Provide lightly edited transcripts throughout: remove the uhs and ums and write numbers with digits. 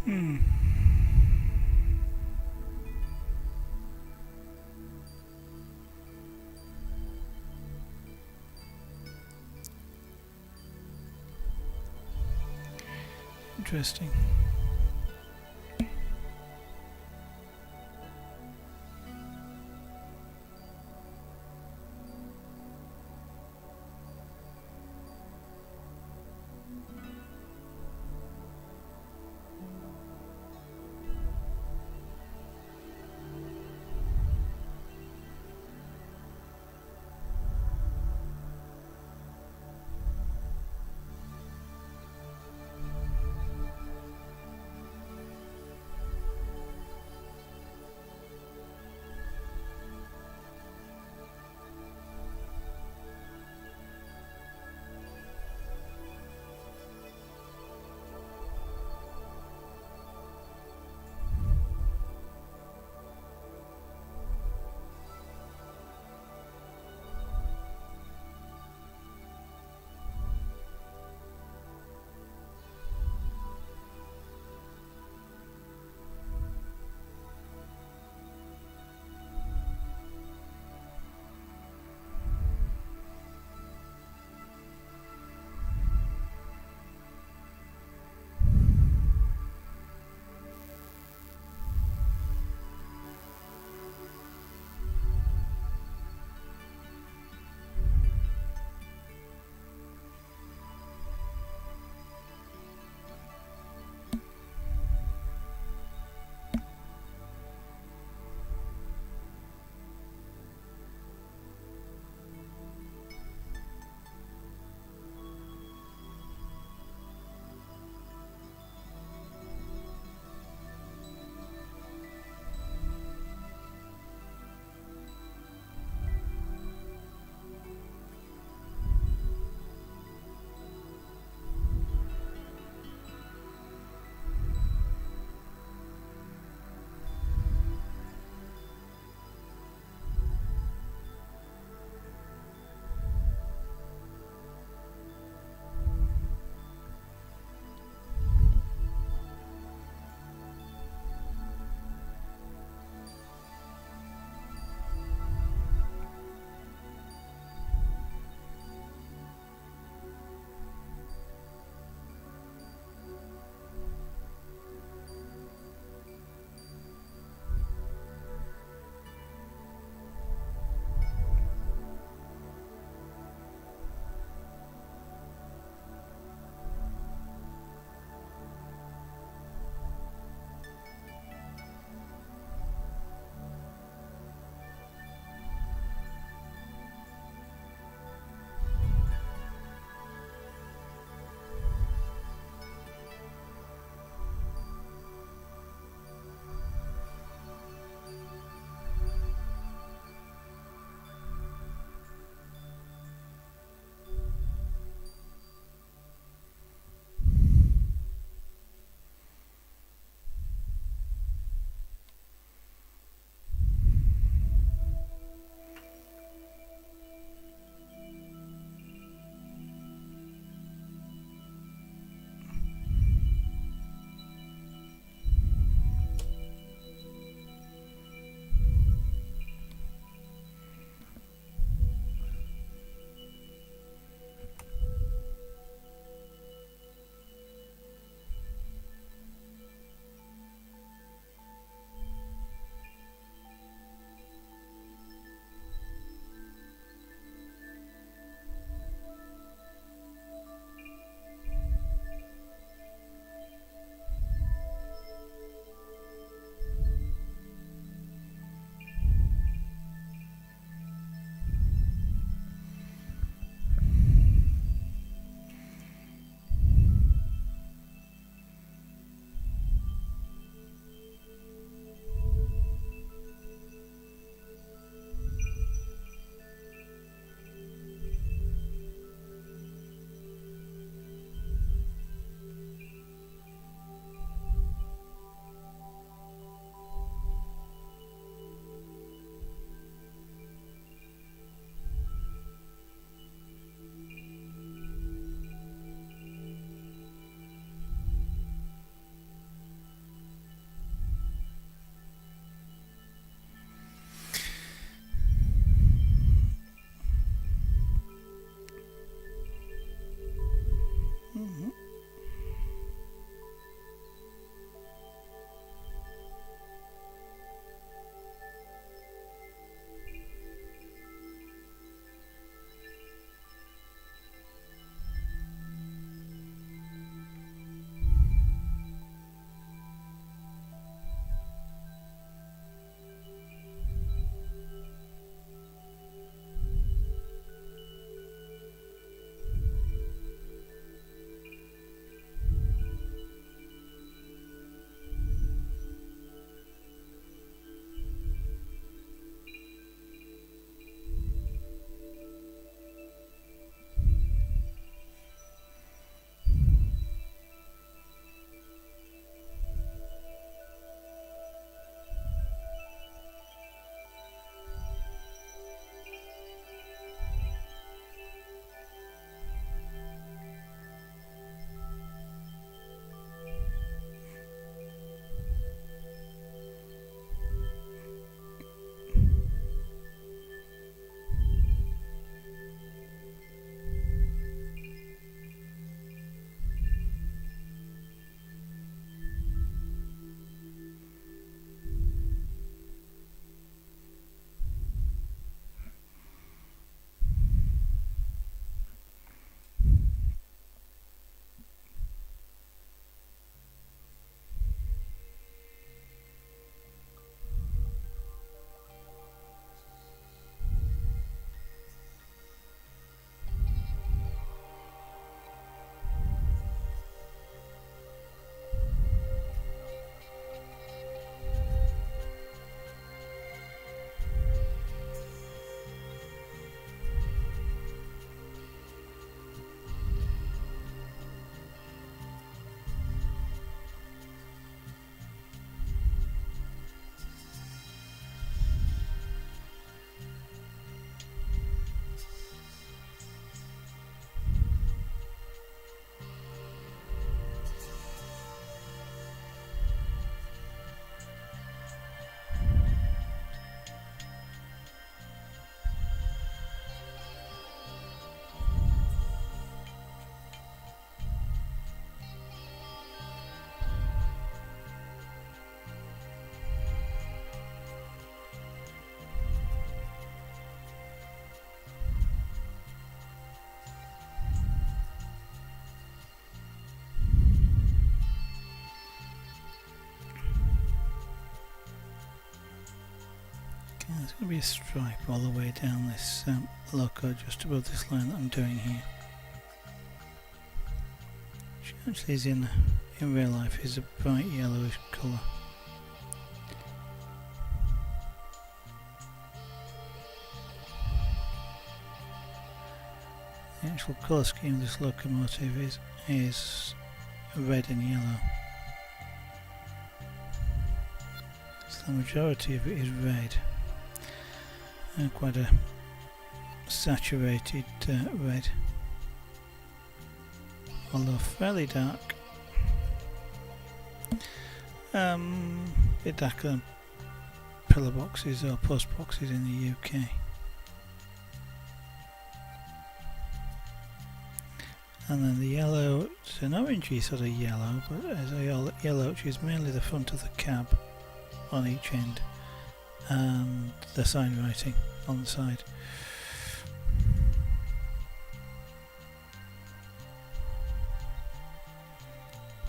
Hmm. Interesting. Okay, there's going to be a stripe all the way down this loco, just above this line that I'm doing here. Which actually is in real life is a bright yellowish colour. The actual colour scheme of this locomotive is red and yellow. So the majority of it is red, and quite a saturated red, although fairly dark. Bit darker than pillar boxes or post boxes in the UK. And then the yellow, it's an orangey sort of yellow, but as a yellow which is mainly the front of the cab on each end and the sign writing on the side.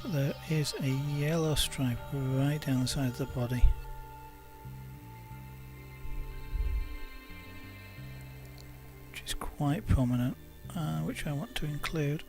There is a yellow stripe right down the side of the body. Which is quite prominent, which I want to include.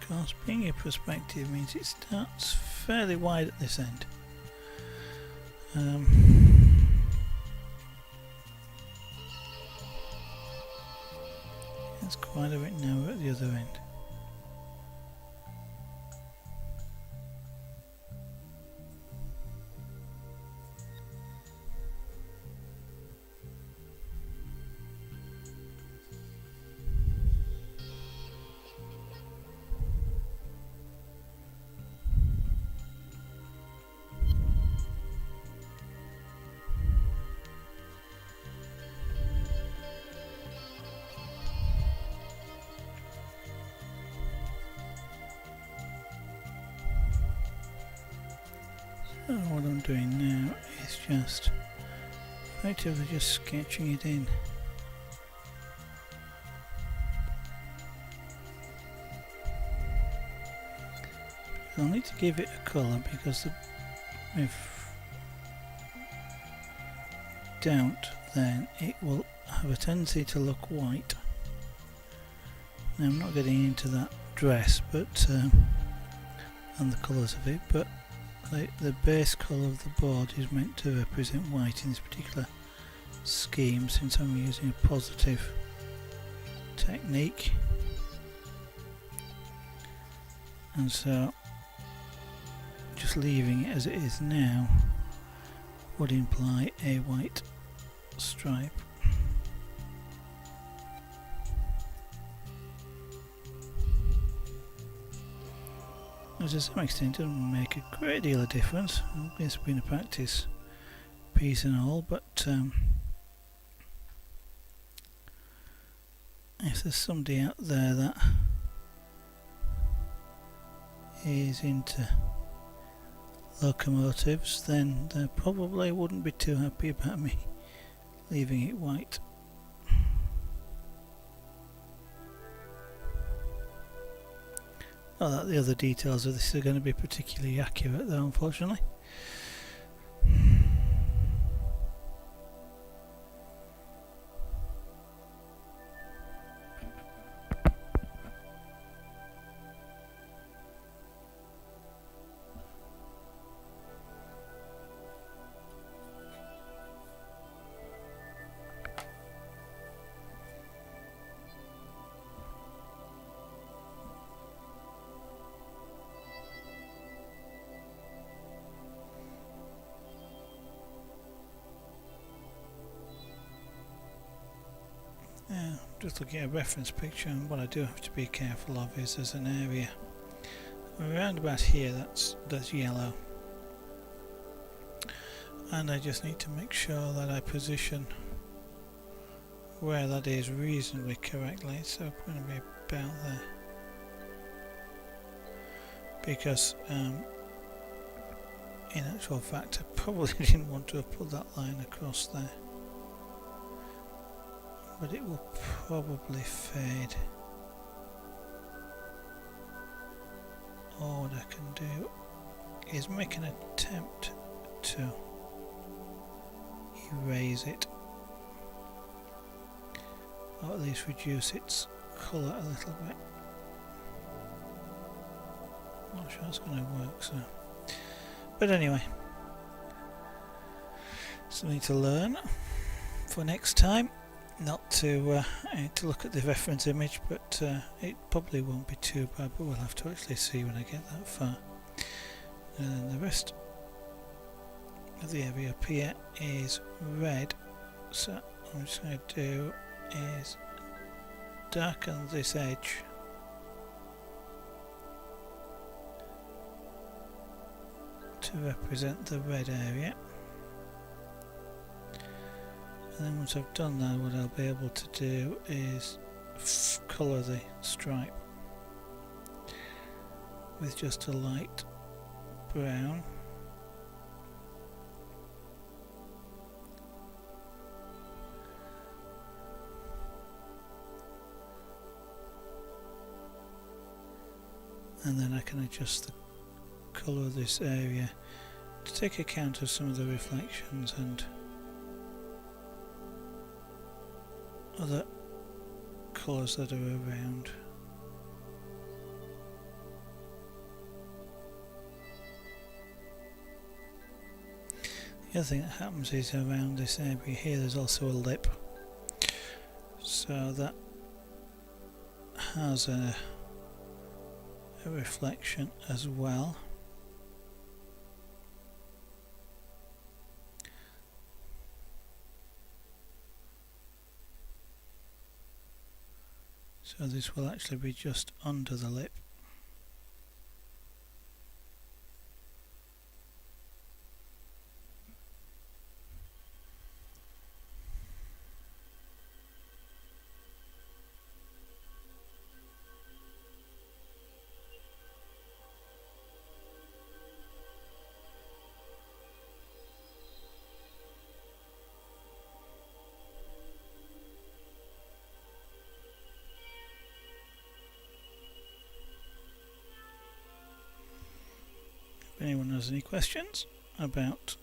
Of course, being a perspective means it starts fairly wide at this end. It's quite a bit narrow at the other end. So what I'm doing now is just effectively just sketching it in. I'll need to give it a colour because if don't, then it will have a tendency to look white. Now I'm not getting into that dress, but and the colours of it, but the base colour of the board is meant to represent white in this particular scheme, since I'm using a positive technique, and so just leaving it as it is now would imply a white stripe. To some extent it doesn't make a great deal of difference. It's been a practice piece and all, but if there's somebody out there that is into locomotives, then they probably wouldn't be too happy about me leaving it white. Not that the other details of this are going to be particularly accurate though, unfortunately. Just looking at a reference picture, and what I do have to be careful of is there's an area around about here that's yellow, and I just need to make sure that I position where that is reasonably correctly. So it's going to be about there, because in actual fact I probably didn't want to have put that line across there, but it will probably fade. Or what I can do is make an attempt to erase it, or at least reduce its colour a little bit. Not sure it's going to work, so. But anyway, something to learn for next time. Not to look at the reference image, but it probably won't be too bad, but we'll have to actually see when I get that far. And the rest of the area up here is red, so I'm just going to do is darken this edge to represent the red area. And then once I've done that, what I'll be able to do is colour the stripe with just a light brown. And then I can adjust the colour of this area to take account of some of the reflections and other colours that are around. The other thing that happens is around this area here there's also a lip, so that has a reflection as well. So this will actually be just under the lip. If anyone has any questions about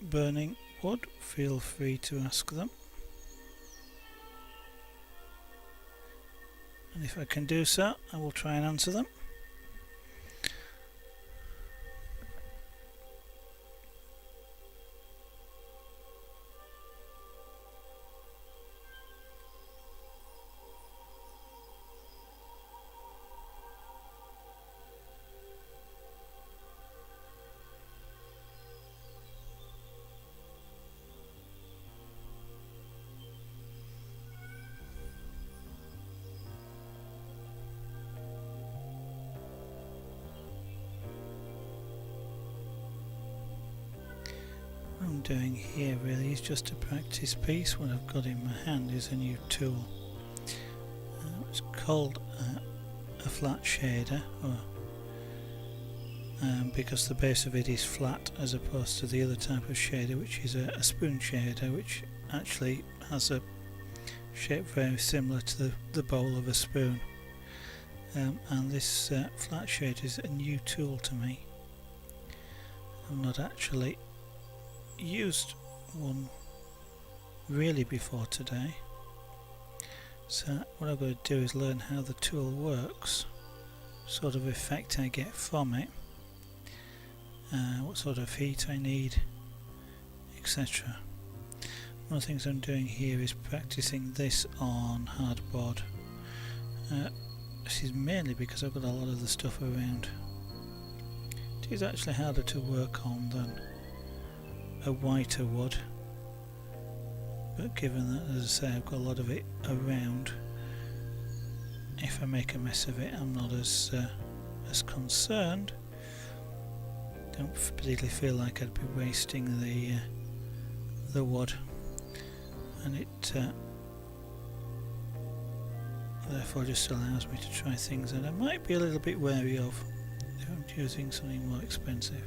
burning wood, feel free to ask them. And if I can do so, I will try and answer them. What I'm doing here really is just a practice piece. What I've got in my hand is a new tool. It's called a flat shader, because the base of it is flat as opposed to the other type of shader, which is a spoon shader, which actually has a shape very similar to the bowl of a spoon. And this flat shader is a new tool to me. I've not actually used one really before today, so what I'm going to do is learn how the tool works, sort of effect I get from it, what sort of heat I need, etc. One of the things I'm doing here is practicing this on hardboard. This is mainly because I've got a lot of the stuff around. It is actually harder to work on than a whiter wood, but given that, as I say, I've got a lot of it around, if I make a mess of it, I'm not as concerned. Don't particularly feel like I'd be wasting the wood, and it therefore just allows me to try things that I might be a little bit wary of if I'm choosing something more expensive.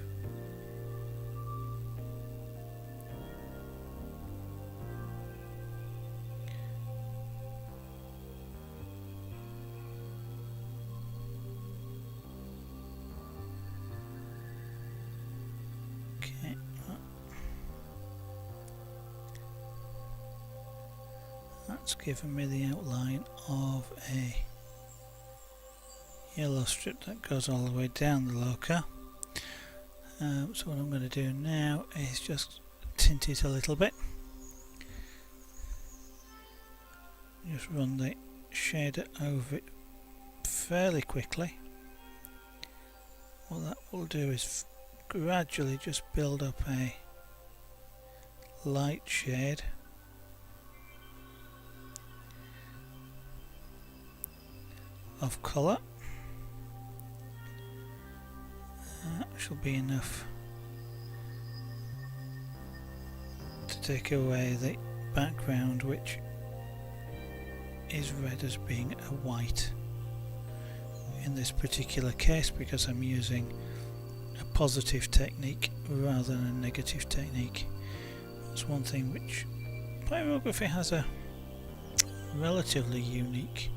Okay, that's given me the outline of a yellow strip that goes all the way down the loca. So what I'm going to do now is just tint it a little bit. Just run the shader over it fairly quickly. What that will do is gradually just build up a light shade of colour. That shall be enough to take away the background, which is read as being a white in this particular case, because I'm using a positive technique rather than a negative technique. That's one thing which pyrography has a relatively unique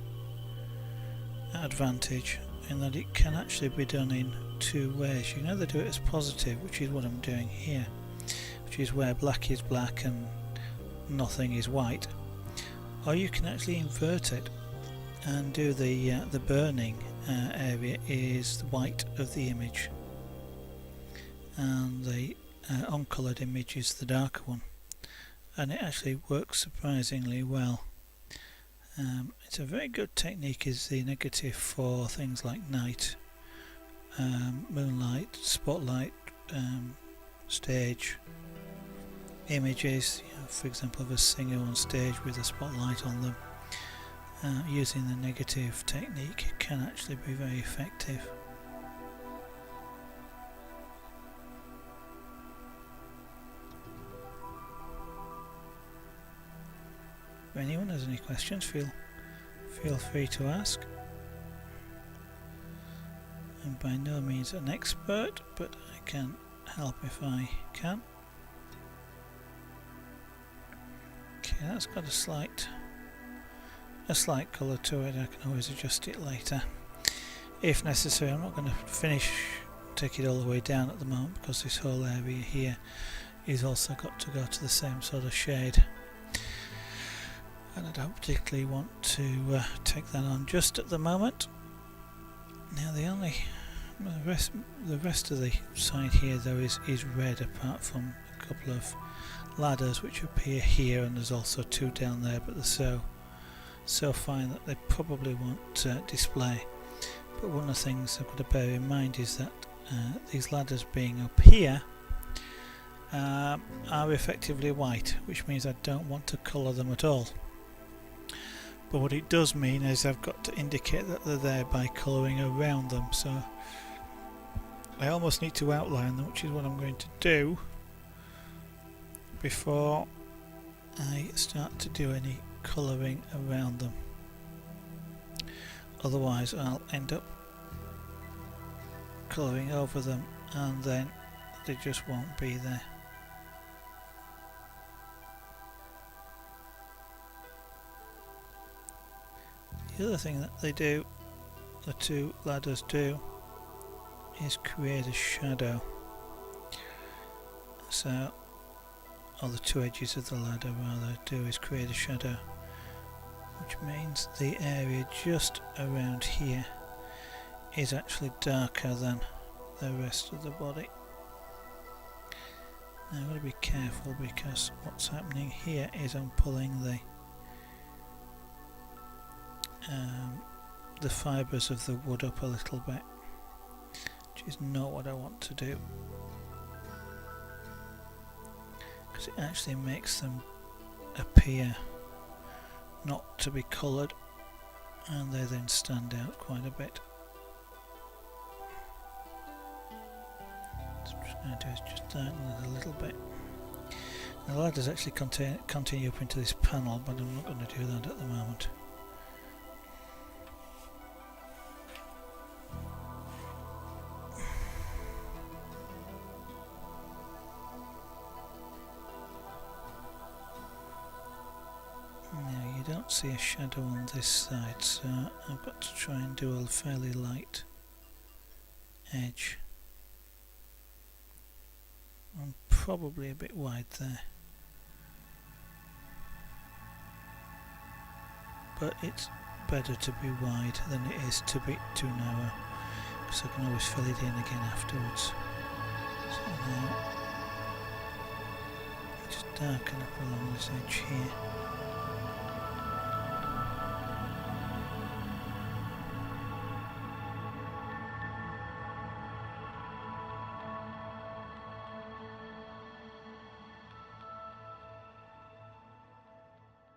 advantage, in that it can actually be done in two ways. You can either do it as positive, which is what I'm doing here, which is where black is black and nothing is white, or you can actually invert it and do the burning area is the white of the image and the uncoloured image is the darker one, and it actually works surprisingly well. It's a very good technique, is the negative, for things like night, moonlight, spotlight, stage images, for example of a singer on stage with a spotlight on them. Using the negative technique can actually be very effective. If anyone has any questions, feel free to ask. I'm by no means an expert, but I can help if I can. Okay, that's got a slight colour to it. I can always adjust it later if necessary. I'm not going to take it all the way down at the moment, because this whole area here is also got to go to the same sort of shade, and I don't particularly want to take that on just at the moment. Now the rest of the side here though is red, apart from a couple of ladders which appear here, and there's also two down there, but they're so fine that they probably won't display. But one of the things I've got to bear in mind is that these ladders being up here are effectively white, which means I don't want to colour them at all. But what it does mean is I've got to indicate that they're there by colouring around them, so I almost need to outline them, which is what I'm going to do before I start to do any colouring around them. Otherwise I'll end up colouring over them and then they just won't be there. The other thing that they do, the two ladders do, is create a shadow. So, or the two edges of the ladder rather do is create a shadow, which means the area just around here is actually darker than the rest of the body. Now I've got to be careful, because what's happening here is I'm pulling the fibres of the wood up a little bit, which is not what I want to do, because it actually makes them appear not to be coloured, and they then stand out quite a bit. So I'm just going to do is just darken it a little bit. Now the ladders actually continue up into this panel, but I'm not going to do that at the moment. Now you don't see a shadow on this side, so I've got to try and do a fairly light edge. I'm probably a bit wide there, but it's better to be wide than it is to be too narrow, because I can always fill it in again afterwards. So now just darken up along this edge here.